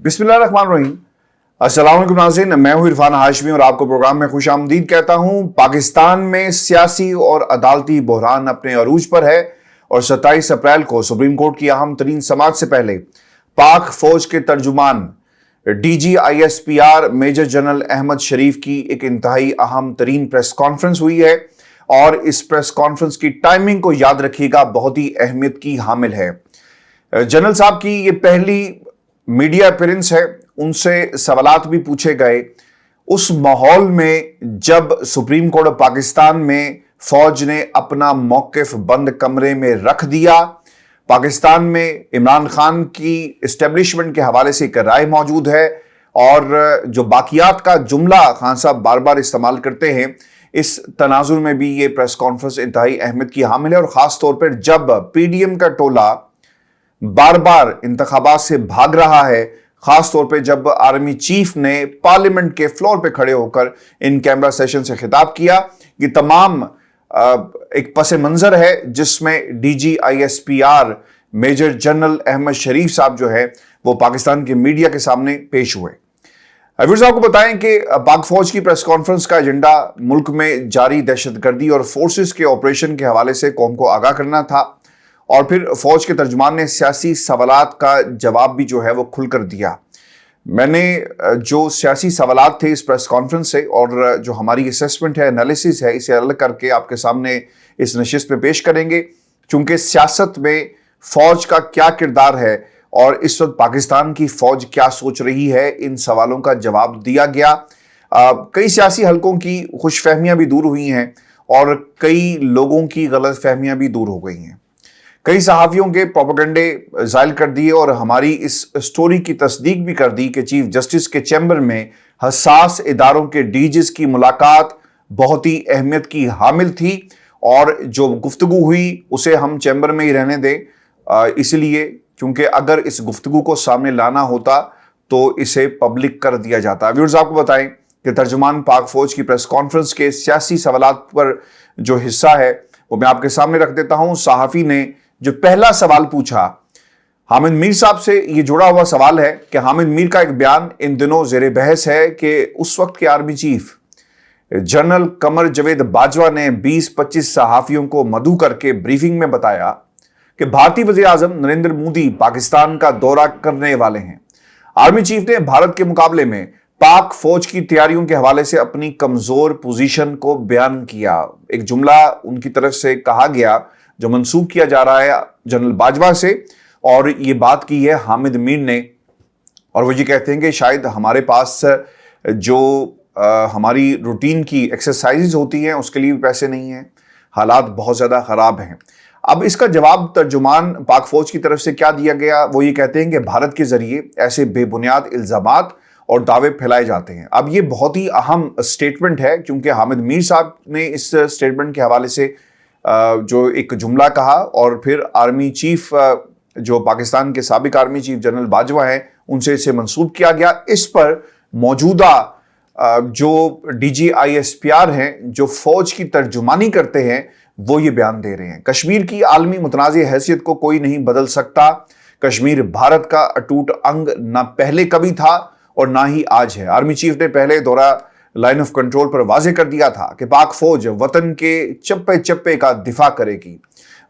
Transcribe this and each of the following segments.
बिस्मिल्लाहिर्रहमानिर्रहीम। अस्सलाम वालेकुम नाज़रीन, मैं हूं इरफान हाशमी और आपको प्रोग्राम में खुश आमदीद कहता हूं। पाकिस्तान में सियासी और अदालती बहरान अपने अरूज पर है और 27 अप्रैल को सुप्रीम कोर्ट की अहम तरीन समाअत से पहले पाक फौज के तर्जुमान DGISPR मेजर जनरल अहमद शरीफ की एक इंतहाई अहम तरीन प्रेस कॉन्फ्रेंस हुई है और इस प्रेस कॉन्फ्रेंस की टाइमिंग को याद रखिएगा, बहुत ही अहमियत की हामिल है। जनरल साहब की ये पहली मीडिया अपीयरेंस है, उनसे सवालात भी पूछे गए उस माहौल में जब सुप्रीम कोर्ट ऑफ पाकिस्तान में फौज ने अपना मौकिफ बंद कमरे में रख दिया। पाकिस्तान में इमरान खान की एस्टेब्लिशमेंट के हवाले से एक राय मौजूद है और जो बाकियात का जुमला खान साहब बार बार इस्तेमाल करते हैं, इस तनाजुर में भी ये प्रेस कॉन्फ्रेंस इंतहाई अहमियत की हामिल है और खास तौर पर जब PDM का टोला बार बार इंतखाबात से भाग रहा है, खास तौर पे जब आर्मी चीफ ने पार्लियामेंट के फ्लोर पे खड़े होकर इन कैमरा सेशन से खिताब किया। ये तमाम एक पस मंजर है जिसमें DGISPR मेजर जनरल अहमद शरीफ साहब जो है वो पाकिस्तान के मीडिया के सामने पेश हुए। व्यूअर्स, आपको बताएं कि पाक फौज की प्रेस कॉन्फ्रेंस का एजेंडा मुल्क में जारी दहशतगर्दी और फोर्सेस के ऑपरेशन के हवाले से कौम को आगाह करना था और फिर फौज के तर्जुमान ने सियासी सवालात का जवाब भी जो है वो खुलकर दिया। मैंने जो सियासी सवालात थे इस प्रेस कॉन्फ्रेंस से और जो हमारी असेसमेंट है, एनालिसिस है, इसे अलग करके आपके सामने इस नशिस्त में पेश करेंगे, चूंकि सियासत में फौज का क्या किरदार है और इस वक्त पाकिस्तान की फौज क्या सोच रही है, इन सवालों का जवाब दिया गया। कई सियासी हलकों की खुशफहमियां भी दूर हुई हैं और कई लोगों की गलत फहमियां भी दूर हो गई हैं। कई सहाफियों के प्रोपेगेंडे जायल कर दिए और हमारी इस स्टोरी की तस्दीक भी कर दी कि चीफ जस्टिस के चैम्बर में हसास इदारों के डीजीज की मुलाकात बहुत ही अहमियत की हामिल थी और जो गुफ्तगू हुई उसे हम चैम्बर में ही रहने दें, इसलिए क्योंकि अगर इस गुफ्तगू को सामने लाना होता तो इसे पब्लिक कर दिया जाता। व्यूअर्स, आपको बताएं कि तर्जुमान पाक फौज की प्रेस कॉन्फ्रेंस के सियासी सवालात पर जो हिस्सा है वो मैं आपके सामने रख देता हूं। सहाफी ने जो पहला सवाल पूछा हामिद मीर साहब से, ये जुड़ा हुआ सवाल है कि हामिद मीर का एक बयान इन दिनों जेर बहस है कि उस वक्त के आर्मी चीफ जनरल कमर जवेद बाजवा ने 20-25 सहाफियों को मदऊ करके ब्रीफिंग में बताया कि भारतीय वज़ीर आज़म नरेंद्र मोदी पाकिस्तान का दौरा करने वाले हैं। आर्मी चीफ ने भारत के मुकाबले में पाक फौज की तैयारियों के हवाले से अपनी कमजोर पोजीशन को बयान किया। एक जुमला उनकी तरफ से कहा गया जो मंसूब किया जा रहा है जनरल बाजवा से और ये बात की है हामिद मीर ने, और वो ये कहते हैं कि शायद हमारे पास जो हमारी रूटीन की एक्सरसाइजेज होती हैं उसके लिए भी पैसे नहीं हैं, हालात बहुत ज़्यादा ख़राब हैं। अब इसका जवाब तर्जुमान पाक फौज की तरफ से क्या दिया गया, वो ये कहते हैं कि भारत के ज़रिए ऐसे बेबुनियाद इल्ज़ामात और दावे फैलाए जाते हैं। अब ये बहुत ही अहम स्टेटमेंट है क्योंकि हामिद मीर साहब ने इस स्टेटमेंट के हवाले से जो एक जुमला कहा और फिर आर्मी चीफ जो पाकिस्तान के साबिक आर्मी चीफ जनरल बाजवा हैं उनसे इसे मंसूब किया गया। इस पर मौजूदा जो DGISPR हैं जो फौज की तर्जुमानी करते हैं वो ये बयान दे रहे हैं। कश्मीर की आलमी मुतनाज़ हैसियत को कोई नहीं बदल सकता। कश्मीर भारत का अटूट अंग ना पहले कभी था और ना ही आज है। आर्मी चीफ ने पहले दौरा लाइन ऑफ कंट्रोल पर वाजे कर दिया था कि पाक फौज वतन के चप्पे चप्पे का दिफा करेगी,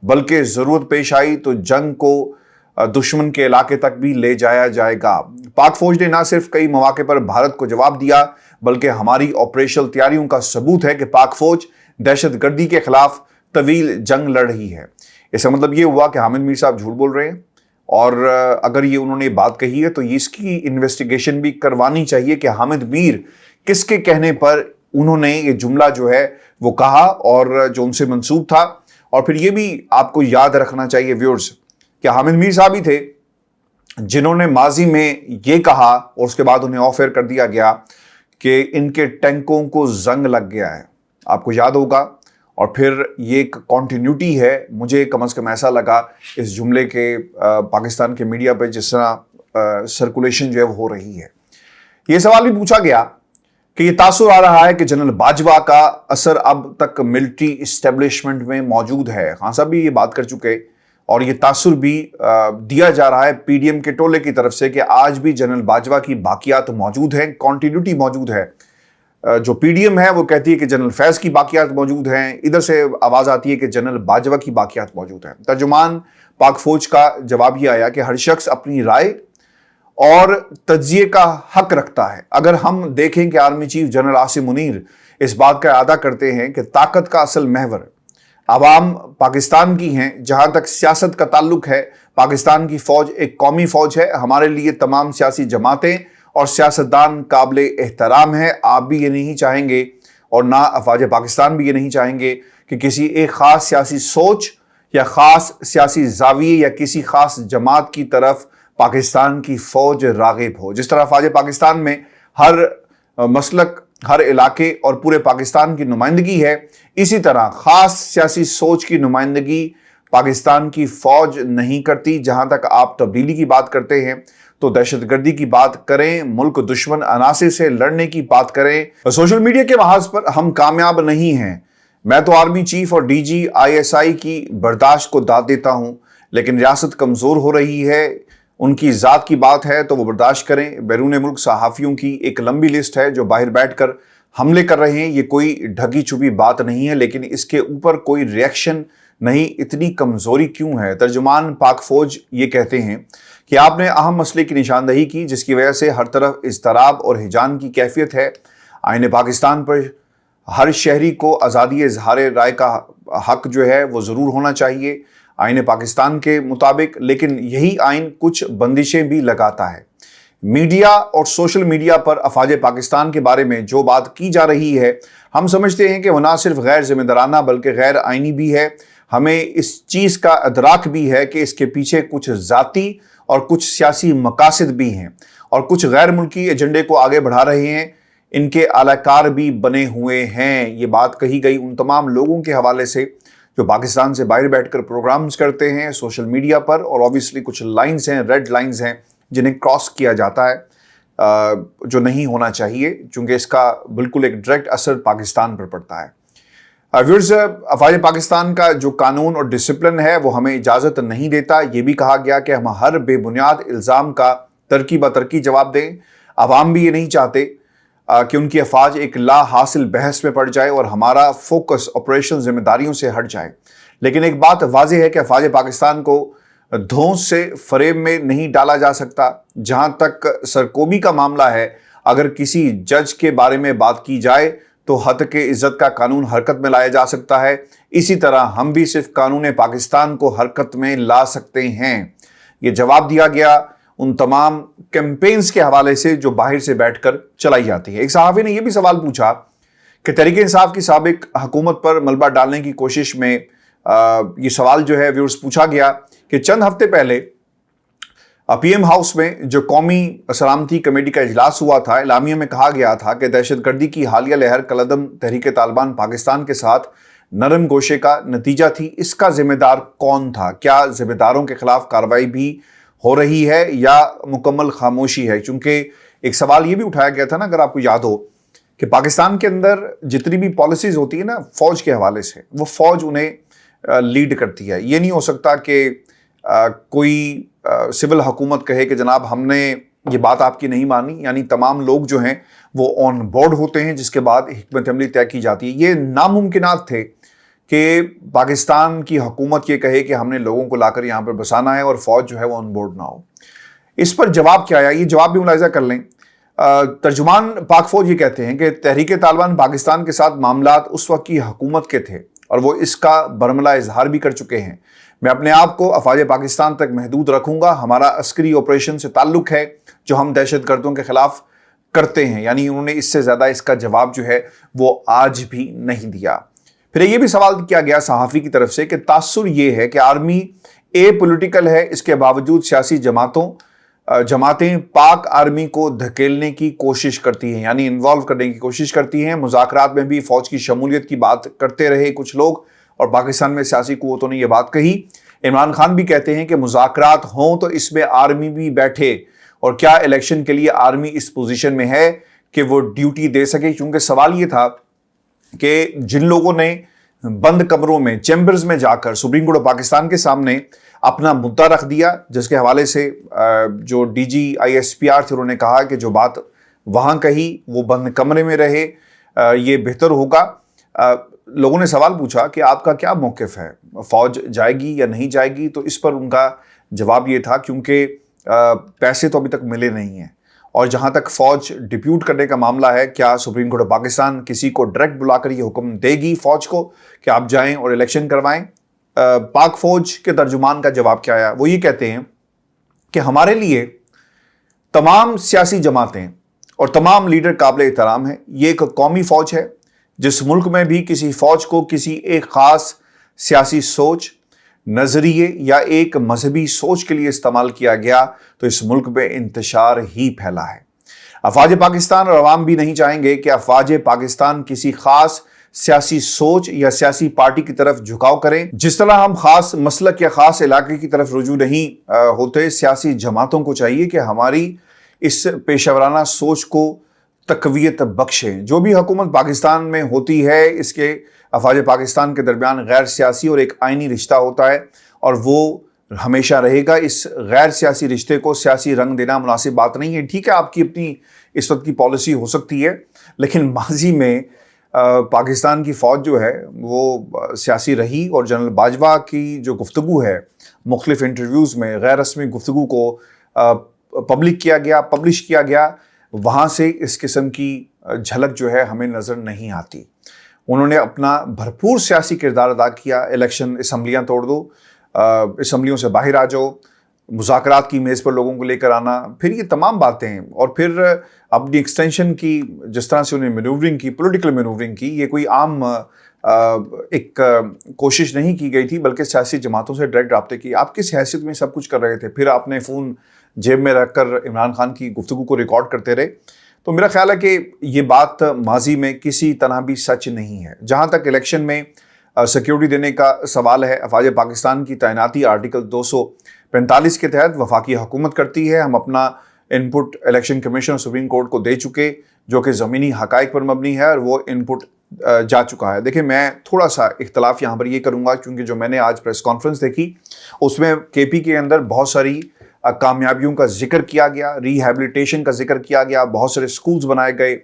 बल्कि जरूरत पेश आई तो जंग को दुश्मन के इलाके तक भी ले जाया जाएगा। पाक फौज ने ना सिर्फ कई मौके पर भारत को जवाब दिया बल्कि हमारी ऑपरेशनल तैयारियों का सबूत है कि पाक फौज दहशतगर्दी के खिलाफ तवील जंग लड़ रही है। इसका मतलब ये हुआ कि हामिद मीर साहब झूठ बोल रहे हैं और अगर ये उन्होंने बात कही है तो इसकी इन्वेस्टिगेशन भी करवानी चाहिए कि हामिद मीर किसके कहने पर उन्होंने ये जुमला जो है वो कहा और जो उनसे मंसूब था। और फिर ये भी आपको याद रखना चाहिए व्यूअर्स कि हामिद मीर साहब ही थे जिन्होंने माजी में ये कहा और उसके बाद उन्हें ऑफ एयर कर दिया गया कि इनके टैंकों को जंग लग गया है, आपको याद होगा। और फिर ये एक कॉन्टिन्यूटी है, मुझे कम से कम ऐसा लगा इस जुमले के पाकिस्तान के मीडिया पे जिस तरह सर्कुलेशन जो है वो हो रही है। ये सवाल भी पूछा गया कि ये तासुर आ रहा है कि जनरल बाजवा का असर अब तक मिलिट्री इस्टेब्लिशमेंट में मौजूद है। खान साहब भी ये बात कर चुके اور یہ تاثر بھی دیا جا رہا ہے PDM کے ٹولے کی طرف سے کہ آج بھی جنرل باجوہ کی باقیات موجود ہیں، کنٹینیوٹی موجود ہے۔ جو PDM ہے وہ کہتی ہے کہ جنرل فیض کی باقیات موجود ہیں، ادھر سے آواز آتی ہے کہ جنرل باجوہ کی باقیات موجود ہیں۔ ترجمان پاک فوج کا جواب یہ آیا کہ ہر شخص اپنی رائے اور تجزیے کا حق رکھتا ہے۔ اگر ہم دیکھیں کہ army chief general Asim Munir اس بات کا اعادہ کرتے ہیں کہ طاقت کا اصل محور عوام پاکستان کی ہیں، جہاں تک سیاست کا تعلق ہے پاکستان کی فوج ایک قومی فوج ہے، ہمارے لیے تمام سیاسی جماعتیں اور سیاستدان قابل احترام ہے۔ آپ بھی یہ نہیں چاہیں گے اور نہ افواج پاکستان بھی یہ نہیں چاہیں گے کہ کسی ایک خاص سیاسی سوچ یا خاص سیاسی زاویے یا کسی خاص جماعت کی طرف پاکستان کی فوج راغب ہو۔ جس طرح افواج پاکستان میں ہر مسلک، ہر علاقے اور پورے پاکستان کی نمائندگی ہے، اسی طرح خاص سیاسی سوچ کی نمائندگی پاکستان کی فوج نہیں کرتی۔ جہاں تک آپ تبدیلی کی بات کرتے ہیں تو دہشت گردی کی بات کریں، ملک دشمن عناصر سے لڑنے کی بات کریں، سوشل میڈیا کے محاذ پر ہم کامیاب نہیں ہیں۔ میں تو آرمی چیف اور DG ISI کی برداشت کو داد دیتا ہوں، لیکن ریاست کمزور ہو رہی ہے، ان کی ذات کی بات ہے تو وہ برداشت کریں۔ بیرون ملک صحافیوں کی ایک لمبی لسٹ ہے جو باہر بیٹھ کر حملے کر رہے ہیں، یہ کوئی ڈھکی چھپی بات نہیں ہے، لیکن اس کے اوپر کوئی ریئیکشن نہیں۔ اتنی کمزوری کیوں ہے؟ ترجمان پاک فوج یہ کہتے ہیں کہ آپ نے اہم مسئلے کی نشاندہی کی جس کی وجہ سے ہر طرف اضطراب اور ہیجان کی کیفیت ہے۔ آئین پاکستان پر ہر شہری کو آزادی اظہار رائے کا حق جو ہے وہ ضرور ہونا چاہیے آئین پاکستان کے مطابق، لیکن یہی آئین کچھ بندشیں بھی لگاتا ہے۔ میڈیا اور سوشل میڈیا پر افواج پاکستان کے بارے میں جو بات کی جا رہی ہے، ہم سمجھتے ہیں کہ وہ نہ صرف غیر ذمہ دارانہ بلکہ غیر آئینی بھی ہے۔ ہمیں اس چیز کا ادراک بھی ہے کہ اس کے پیچھے کچھ ذاتی اور کچھ سیاسی مقاصد بھی ہیں اور کچھ غیر ملکی ایجنڈے کو آگے بڑھا رہے ہیں، ان کے اعلی کار بھی بنے ہوئے ہیں۔ یہ بات کہی گئی ان تمام لوگوں کے حوالے سے جو پاکستان سے باہر بیٹھ کر پروگرامز کرتے ہیں سوشل میڈیا پر، اور اوبویسلی کچھ لائنز ہیں، ریڈ لائنز ہیں جنہیں کراس کیا جاتا ہے، جو نہیں ہونا چاہیے، چونکہ اس کا بالکل ایک ڈائریکٹ اثر پاکستان پر پڑتا ہے۔ ویورز، افواج پاکستان کا جو قانون اور ڈسپلن ہے وہ ہمیں اجازت نہیں دیتا۔ یہ بھی کہا گیا کہ ہم ہر بے بنیاد الزام کا ترقی بترقی جواب دیں۔ عوام بھی یہ نہیں چاہتے کہ ان کی افواج ایک لا حاصل بحث میں پڑ جائے اور ہمارا فوکس آپریشن ذمہ داریوں سے ہٹ جائے۔ لیکن ایک بات واضح ہے کہ افواج پاکستان کو دھونس سے فریب میں نہیں ڈالا جا سکتا۔ جہاں تک سرکوبی کا معاملہ ہے، اگر کسی جج کے بارے میں بات کی جائے تو حد کے عزت کا قانون حرکت میں لایا جا سکتا ہے، اسی طرح ہم بھی صرف قانون پاکستان کو حرکت میں لا سکتے ہیں۔ یہ جواب دیا گیا ان تمام کیمپینز کے حوالے سے جو باہر سے بیٹھ کر چلائی جاتی ہے۔ ایک صحافی نے یہ بھی سوال پوچھا کہ تحریک انصاف کی سابق حکومت پر ملبہ ڈالنے کی کوشش میں یہ سوال جو ہے ویورز پوچھا گیا کہ چند ہفتے پہلے PM ہاؤس میں جو قومی سلامتی کمیٹی کا اجلاس ہوا تھا، اعلامیہ میں کہا گیا تھا کہ دہشت گردی کی حالیہ لہر کالعدم تحریک طالبان پاکستان کے ساتھ نرم گوشے کا نتیجہ تھی۔ اس کا ذمہ دار کون تھا؟ کیا ذمہ داروں کے خلاف کارروائی بھی ہو رہی ہے یا مکمل خاموشی ہے؟ چونکہ ایک سوال یہ بھی اٹھایا گیا تھا نا، اگر آپ کو یاد ہو، کہ پاکستان کے اندر جتنی بھی پالیسیز ہوتی ہیں نا فوج کے حوالے سے، وہ فوج انہیں لیڈ کرتی ہے۔ یہ نہیں ہو سکتا کہ کوئی سول حکومت کہے کہ جناب ہم نے یہ بات آپ کی نہیں مانی، یعنی تمام لوگ جو ہیں وہ آن بورڈ ہوتے ہیں، جس کے بعد حکمت عملی طے کی جاتی ہے۔ یہ ناممکنات تھے کہ پاکستان کی حکومت یہ کہے کہ ہم نے لوگوں کو لا کر یہاں پر بسانا ہے اور فوج جو ہے وہ آن بورڈ نہ ہو۔ اس پر جواب کیا آیا؟ یہ جواب بھی ملاحظہ کر لیں۔ ترجمان پاک فوج یہ کہتے ہیں کہ تحریک طالبان پاکستان کے ساتھ معاملات اس وقت کی حکومت کے تھے اور وہ اس کا برملا اظہار بھی کر چکے ہیں۔ میں اپنے آپ کو افواج پاکستان تک محدود رکھوں گا، ہمارا عسکری آپریشن سے تعلق ہے جو ہم دہشت گردوں کے خلاف کرتے ہیں۔ یعنی انہوں نے اس سے زیادہ اس کا جواب جو ہے وہ آج بھی نہیں دیا۔ پھر یہ بھی سوال کیا گیا صحافی کی طرف سے کہ تاثر یہ ہے کہ آرمی پولیٹیکل ہے، اس کے باوجود سیاسی جماعتیں پاک آرمی کو دھکیلنے کی کوشش کرتی ہیں، یعنی انوالو کرنے کی کوشش کرتی ہیں۔ مذاکرات میں بھی فوج کی شمولیت کی بات کرتے رہے کچھ لوگ، اور پاکستان میں سیاسی قوتوں نے یہ بات کہی۔ عمران خان بھی کہتے ہیں کہ مذاکرات ہوں تو اس میں آرمی بھی بیٹھے، اور کیا الیکشن کے لیے آرمی اس پوزیشن میں ہے کہ وہ ڈیوٹی دے سکے؟ کیونکہ سوال یہ تھا کہ جن لوگوں نے बंद कमरों में, चैम्बर्स में जाकर सुप्रीम कोर्ट ऑफ पाकिस्तान के सामने अपना मुद्दा रख दिया, जिसके हवाले से जो DGISPR थे उन्होंने कहा कि जो बात वहाँ कही वो बंद कमरे में रहे, ये बेहतर होगा। लोगों ने सवाल पूछा कि आपका क्या मौक़िफ़ है, फ़ौज जाएगी या नहीं जाएगी, तो इस पर उनका जवाब ये था क्योंकि पैसे तो अभी तक मिले नहीं हैं, और जहाँ तक फ़ौज डिप्यूट करने का मामला है, क्या सुप्रीम कोर्ट ऑफ पाकिस्तान किसी को डायरेक्ट बुलाकर ये हुक्म देगी फ़ौज को कि आप जाएं और इलेक्शन करवाएं? पाक फ़ौज के तर्जुमान का जवाब क्या आया? वो ये कहते हैं कि हमारे लिए तमाम सियासी जमातें और तमाम लीडर काबिल एहतराम हैं। ये एक कौमी फ़ौज है। जिस मुल्क में भी किसी फ़ौज को किसी एक ख़ास सियासी सोच, नज़रिए या एक मजहबी सोच के लिए इस्तेमाल किया गया तो इस मुल्क में इंतशार ही फैला है। अफ़वाज पाकिस्तान और अवाम भी नहीं चाहेंगे कि अफ़वाज पाकिस्तान किसी ख़ास सियासी सोच या सियासी पार्टी की तरफ झुकाव करें। जिस तरह हम ख़ास मसलक या ख़ास इलाके की तरफ रुजू नहीं होते, सियासी जमातों को चाहिए कि हमारी इस पेशेवराना सोच को तक़वियत बख्शें। जो भी हुकूमत पाकिस्तान में होती है, इसके अफ़वाज पाकिस्तान के दरमियान गैर सियासी और एक आइनी रिश्ता होता है, और वो हमेशा रहेगा। इस गैर सियासी रिश्ते को सियासी रंग देना मुनासिब बात नहीं है। ठीक है, आपकी अपनी इस वक्त की पॉलिसी हो सकती है, लेकिन माजी में पाकिस्तान की फ़ौज जो है वो सियासी रही, और जनरल बाजवा की जो गुफ्तगू है मुख्तलिफ इंटरव्यूज़ में गैर रस्मी गुफ्तगू को पब्लिक किया गया, पब्लिश किया गया, वहाँ से इस किस्म की झलक जो है हमें नज़र नहीं आती। उन्होंने अपना भरपूर सियासी किरदार अदा किया। इलेक्शन, असम्बलियाँ तोड़ दो, असम्बलियों से बाहर आ जाओ, मुज़ाकरात की मेज़ पर लोगों को लेकर आना, फिर ये तमाम बातें, और फिर अपनी एक्सटेंशन की जिस तरह से उन्हें मैनूवरिंग की, पॉलिटिकल मैनूवरिंग की, ये कोई आम एक कोशिश नहीं की गई थी, बल्कि सियासी जमातों से डायरेक्ट रब्ते की। आप किस हैसियत में सब कुछ कर रहे थे? फिर आपने फ़ोन जेब में रखकर इमरान खान की गुफ्तगू को रिकॉर्ड करते रहे। तो मेरा ख्याल है कि ये बात माजी में किसी तरह भी सच नहीं है। जहाँ तक इलेक्शन में सिक्योरिटी देने का सवाल है, अफ़वाज पाकिस्तान की तैनाती आर्टिकल 245 के तहत वफाकी हुकूमत करती है। हम अपना इनपुट इलेक्शन कमीशन और सुप्रीम कोर्ट को दे चुके, जो कि ज़मीनी हक़ाइक़ पर मबनी है, और वो इनपुट जा चुका है। देखिए, मैं थोड़ा सा इख्तलाफ यहाँ पर ये करूँगा, क्योंकि जो मैंने आज प्रेस कॉन्फ्रेंस देखी उसमें KP के अंदर बहुत सारी कामयाबियों का जिक्र किया गया, रिहैबिलिटेशन का जिक्र किया गया, बहुत सारे स्कूल्स बनाए गए,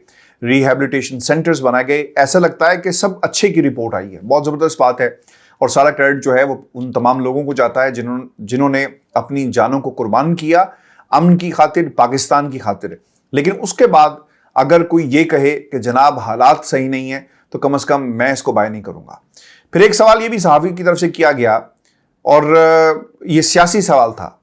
रिहैबिलिटेशन सेंटर्स बनाए गए। ऐसा लगता है कि सब अच्छे की रिपोर्ट आई है, बहुत ज़बरदस्त बात है, और सारा क्रेडिट जो है वो उन तमाम लोगों को जाता है जिन्होंने अपनी जानों को कुर्बान किया अमन की खातिर, पाकिस्तान की खातिर। लेकिन उसके बाद अगर कोई ये कहे कि जनाब हालात सही नहीं है, तो कम से कम मैं इसको बाय नहीं करूँगा। फिर एक सवाल ये भी सहाफ़ी की तरफ से किया गया, और ये सियासी सवाल था।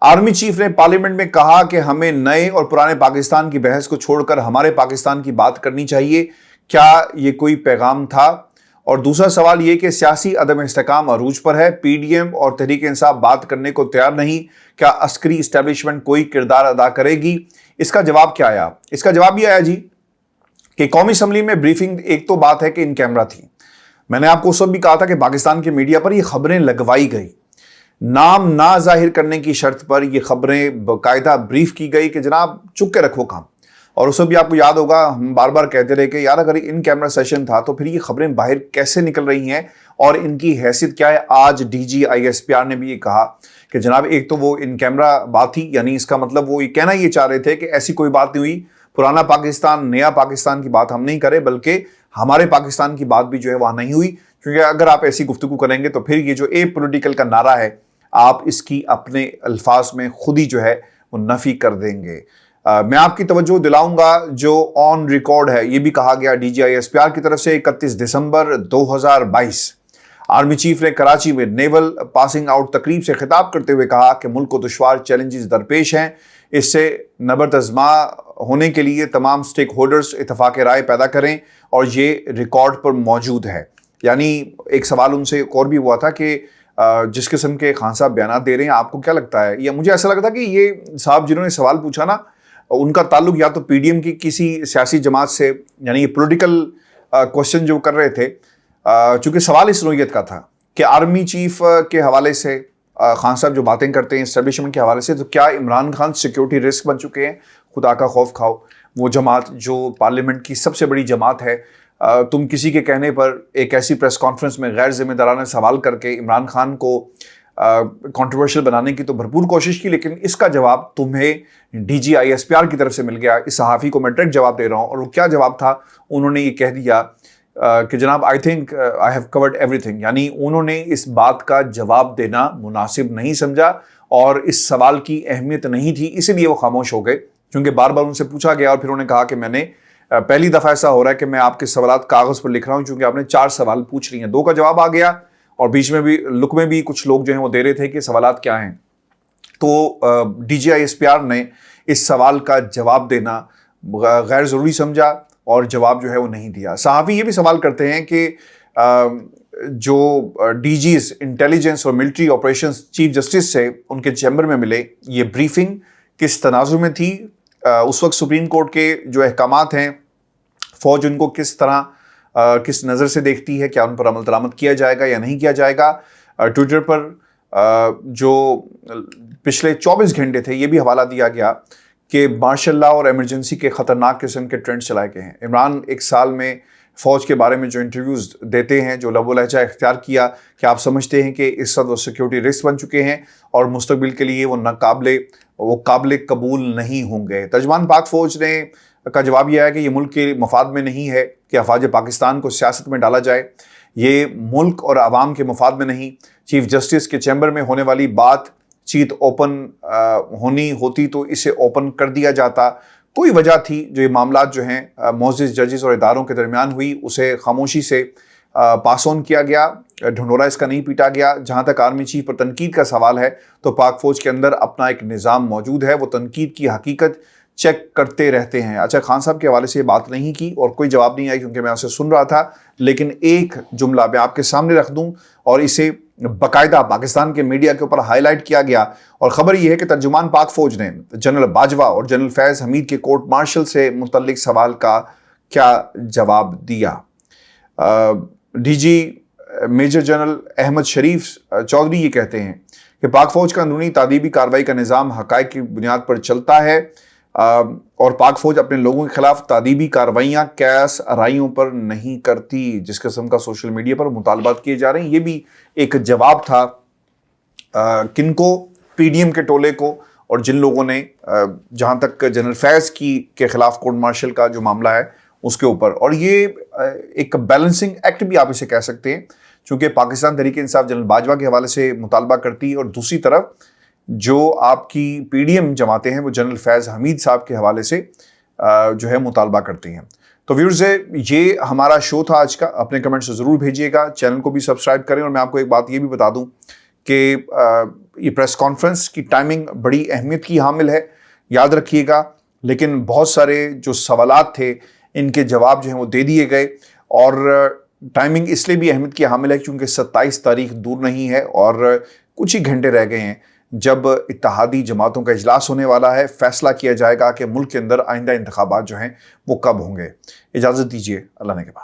आर्मी चीफ ने पार्लियामेंट में कहा कि हमें नए और पुराने पाकिस्तान की बहस को छोड़कर हमारे पाकिस्तान की बात करनी चाहिए। क्या ये कोई पैगाम था? और दूसरा सवाल ये कि सियासी अदम इस्तेकाम अरूज पर है, PDM और तहरीक इंसाफ बात करने को तैयार नहीं, क्या अस्करी इस्टेब्लिशमेंट कोई किरदार अदा करेगी? इसका जवाब क्या आया? इसका जवाब ये आया जी कि कौमी असम्बली में ब्रीफिंग, एक तो बात है कि इन कैमरा थी। मैंने आपको उस वक्त भी कहा था कि पाकिस्तान के मीडिया पर ये खबरें लगवाई गई, नाम ना जाहिर करने की शर्त पर ये खबरें बाकायदा ब्रीफ की गई कि जनाब चुप के रखो काम। और उस वक्त भी आपको याद होगा, हम बार बार कहते रहे कि यार अगर इन कैमरा सेशन था तो फिर ये खबरें बाहर कैसे निकल रही हैं और इनकी हैसियत क्या है। आज DGISPR ने भी ये कहा कि जनाब एक तो वो इन कैमरा बात थी, यानी इसका मतलब वो ये कहना ये चाह रहे थे कि ऐसी कोई बात नहीं हुई, पुराना पाकिस्तान नया पाकिस्तान की बात हम नहीं करें, बल्कि हमारे पाकिस्तान की बात भी जो है वहाँ नहीं हुई। क्योंकि अगर आप ऐसी गुफ्तगू करेंगे तो फिर ये जो ए पॉलिटिकल का नारा है, आप इसकी अपने अल्फाज में खुद ही जो है वो नफ़ी कर देंगे। मैं आपकी तवज्जो दिलाऊंगा, जो ऑन रिकॉर्ड है, ये भी कहा गया DGISPR की तरफ से 31 दिसंबर 2022 आर्मी चीफ ने कराची में नेवल पासिंग आउट तकरीब से खिताब करते हुए कहा कि मुल्क को दुश्वार चैलेंजेस दरपेश हैं, इससे नबरदज़मा होने के लिए तमाम स्टेक होल्डर्स इत्तफाक राय पैदा करें, और ये रिकॉर्ड पर मौजूद है। यानी एक सवाल उनसे और भी हुआ था कि जिस किस्म के खान साहब बयान दे रहे हैं, आपको क्या लगता है? या मुझे ऐसा लगता कि ये साहब जिन्होंने सवाल पूछा ना, उनका ताल्लुक या तो PDM की किसी सियासी जमात से, यानी ये पॉलिटिकल क्वेश्चन जो कर रहे थे, चूँकि सवाल इस नोयत का था कि आर्मी चीफ के हवाले से खान साहब जो बातें करते हैं एस्टेब्लिशमेंट के हवाले से, तो क्या इमरान खान सिक्योरिटी रिस्क बन चुके हैं? खुदा का खौफ खाओ, वो जमात जो पार्लियामेंट की सबसे बड़ी जमात है, تم کسی کے کہنے پر ایک ایسی پریس کانفرنس میں غیر ذمہ دارانہ سوال کر کے عمران خان کو کنٹروورشل بنانے کی تو بھرپور کوشش کی، لیکن اس کا جواب تمہیں D G I S P R کی طرف سے مل گیا۔ اس صحافی کو میں ڈائریکٹ جواب دے رہا ہوں، اور وہ کیا جواب تھا؟ انہوں نے یہ کہہ دیا کہ جناب I think I have covered every thing, یعنی انہوں نے اس بات کا جواب دینا مناسب نہیں سمجھا اور اس سوال کی اہمیت نہیں تھی، اسی لیے وہ خاموش ہو گئے، کیونکہ بار بار ان سے پوچھا گیا اور پھر انہوں نے کہا کہ میں نے پہلی دفعہ ایسا ہو رہا ہے کہ میں آپ کے سوالات کاغذ پر لکھ رہا ہوں، چونکہ آپ نے 4 سوال پوچھ لیے ہیں، 2 کا جواب آ گیا اور بیچ میں بھی لک میں بھی کچھ لوگ جو ہیں وہ دے رہے تھے کہ سوالات کیا ہیں۔ تو D G I S P R نے اس سوال کا جواب دینا غیر ضروری سمجھا اور جواب جو ہے وہ نہیں دیا۔ صحافی یہ بھی سوال کرتے ہیں کہ جو ڈی جیز انٹیلیجنس اور ملٹری آپریشنز چیف جسٹس سے ان کے چیمبر میں ملے، یہ بریفنگ کس تناظر میں تھی؟ اس وقت سپریم کورٹ کے جو احکامات ہیں فوج ان کو کس طرح کس نظر سے دیکھتی ہے؟ کیا ان پر عمل درآمد کیا جائے گا یا نہیں کیا جائے گا؟ ٹویٹر پر جو پچھلے 24 گھنٹے تھے یہ بھی حوالہ دیا گیا کہ مارشل لاء اور ایمرجنسی کے خطرناک قسم کے ٹرینڈ چلائے گئے ہیں۔ عمران ایک سال میں فوج کے بارے میں جو انٹرویوز دیتے ہیں، جو لب و لہجہ اختیار کیا کہ آپ سمجھتے ہیں کہ اس وقت وہ سیکیورٹی رسک بن چکے ہیں اور مستقبل کے لیے وہ قابل قبول نہیں ہوں گے۔ ترجمان پاک فوج نے کا جواب یہ ہے کہ یہ ملک کے مفاد میں نہیں ہے کہ افواج پاکستان کو سیاست میں ڈالا جائے، یہ ملک اور عوام کے مفاد میں نہیں۔ چیف جسٹس کے چیمبر میں ہونے والی بات چیت اوپن ہونی ہوتی تو اسے اوپن کر دیا جاتا، کوئی وجہ تھی جو یہ معاملات جو ہیں معزز ججز اور اداروں کے درمیان ہوئی اسے خاموشی سے پاس آن کیا گیا، ڈھنڈورا اس کا نہیں پیٹا گیا۔ جہاں تک آرمی چیف پر تنقید کا سوال ہے تو پاک فوج کے اندر اپنا ایک نظام موجود ہے، وہ تنقید کی حقیقت چیک کرتے رہتے ہیں۔ اچھا، خان صاحب کے حوالے سے یہ بات نہیں کی اور کوئی جواب نہیں آئی کیونکہ میں اسے سن رہا تھا، لیکن ایک جملہ میں آپ کے سامنے رکھ دوں اور اسے باقاعدہ پاکستان کے میڈیا کے اوپر ہائی لائٹ کیا گیا، اور خبر یہ ہے کہ ترجمان پاک فوج نے جنرل باجوہ اور جنرل فیض حمید کے کورٹ مارشل سے متعلق سوال کا کیا جواب دیا۔ D G major general Ahmed Sharif Chaudhry یہ کہتے ہیں کہ پاک فوج کا اندرونی تعدیبی کارروائی کا نظام حقائق کی بنیاد پر چلتا ہے اور پاک فوج اپنے لوگوں کے خلاف تعدیبی کارروائیاں کیس آرائیوں پر نہیں کرتی، جس قسم کا سوشل میڈیا پر مطالبات کیے جا رہے ہیں۔ یہ بھی ایک جواب تھا کن کو؟ پی ڈی ایم کے ٹولے کو، اور جن لوگوں نے جہاں تک جنرل فیض کے خلاف کورٹ مارشل کا جو معاملہ ہے اس کے اوپر، اور یہ ایک بیلنسنگ ایکٹ بھی آپ اسے کہہ سکتے ہیں، چونکہ پاکستان تحریک انصاف جنرل باجوہ کے حوالے سے مطالبہ کرتی ہے اور دوسری طرف جو آپ کی پی ڈی ایم جماعتیں ہیں وہ جنرل فیض حمید صاحب کے حوالے سے جو ہے مطالبہ کرتی ہیں۔ تو ویورز، یہ ہمارا شو تھا آج کا، اپنے کمنٹس ضرور بھیجیے گا، چینل کو بھی سبسکرائب کریں، اور میں آپ کو ایک بات یہ بھی بتا دوں کہ یہ پریس کانفرنس کی ٹائمنگ بڑی اہمیت کی حامل ہے، یاد رکھیے گا، لیکن بہت سارے جو سوالات تھے ان کے جواب جو ہیں وہ دے دیے گئے، اور ٹائمنگ اس لیے بھی اہمیت کی حامل ہے کیونکہ 27 تاریخ دور نہیں ہے اور کچھ ہی گھنٹے رہ گئے ہیں جب اتحادی جماعتوں کا اجلاس ہونے والا ہے، فیصلہ کیا جائے گا کہ ملک کے اندر آئندہ انتخابات جو ہیں وہ کب ہوں گے۔ اجازت دیجیے، اللہ نے کے بعد۔